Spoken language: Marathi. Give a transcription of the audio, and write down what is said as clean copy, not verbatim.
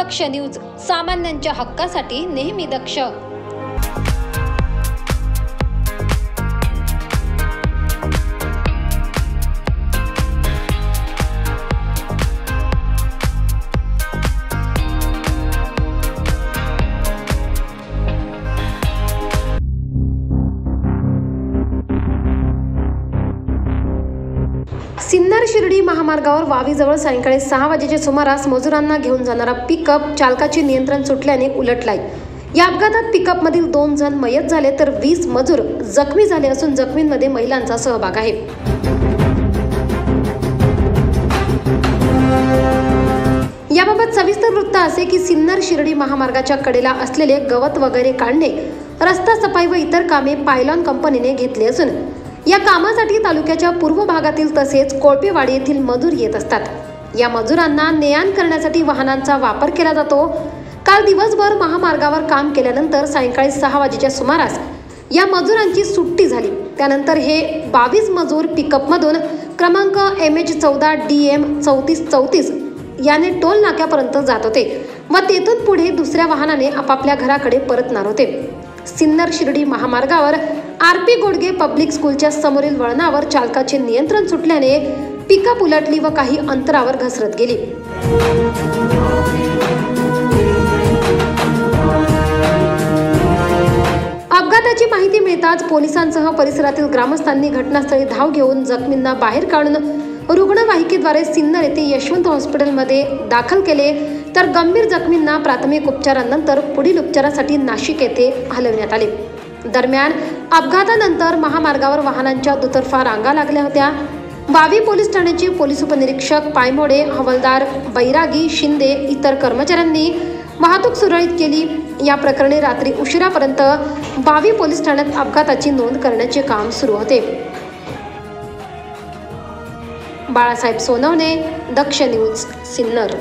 दक्ष न्यूज, सामान्यांच्या हक्कासाठी नेहमी दक्ष। सिन्नर शिर्डी महामार्गावर वावीजवळ सायंकाळी 6 वाजेच्या सुमारास मजुरांना घेऊन जाणारा पिकअप चालकाचे नियंत्रण सुटल्याने उलटलाय। या अपघातात पिकअपमधील 2 जण मयत झाले तर 20 मजूर जखमी झाले असून जखमींमध्ये महिलांचा सहभाग आहे। याबाबत सविस्तर वृत्त असे की सिन्नर शिर्डी महामार्गाच्या कडेला असलेले गवत वगैरे काढणे, रस्ता सफाई व इतर कामे पायलॉन कंपनीने घेतली असून या कामासाठी तालुक्याच्या पूर्व भागातील तसेच कोळपेवाडी येथील मजूर येत असतात। या मजुरांना ने-आण करण्यासाठी वाहनांचा वापर केला जातो। काल दिवसभर महामार्गावर काम केल्यानंतर सायंकाळी 6 वाजेच्या सुमारास या मजुरांची सुट्टी झाली। त्यानंतर हे 22 मजूर पिकअपमधून क्रमांक MH14 DM 3434 याने टोल नाक्यापर्यंत जात होते व तेथून पुढे दुसऱ्या वाहनाने आपापल्या घराकडे परतणार होते। सिन्नर शिर्डी महामार्गावर RP गोडगे पब्लिक स्कूलच्या समोरील वळणावर चालकाचे नियंत्रण सुटल्याने पिकअप उलटली व काही अंतरावर घसरत गेली। अपघाताची माहिती मिळताच पोलिसांसह परिसरातील ग्रामस्थांनी घटनास्थळी धाव घेऊन जखमींना बाहेर काढून रुग्णवाहिकेद्वारे सिन्नर येथे यशवंत हॉस्पिटलमध्ये दाखल केले तर गंभीर जखमींना प्राथमिक उपचारानंतर पुढील उपचारासाठी नाशिक येथे हलविण्यात आले। दरम्यान अपघातानंतर महामार्गावर वाहनांच्या दुतर्फा रांगा लागल्या होत्या। वावी पोलीस ठाण्याचे पोलीस उपनिरीक्षक पायमोडे, हवालदार बैरागी, शिंदे इतर कर्मचाऱ्यांनी वाहतूक सुरळीत केली। या प्रकरणी रात्री उशिरापर्यंत वावी पोलीस ठाण्यात अपघाताची नोंद करण्याचे काम सुरू होते। बाळासाहेब सोनवणे, दक्ष न्यूज, सिन्नर।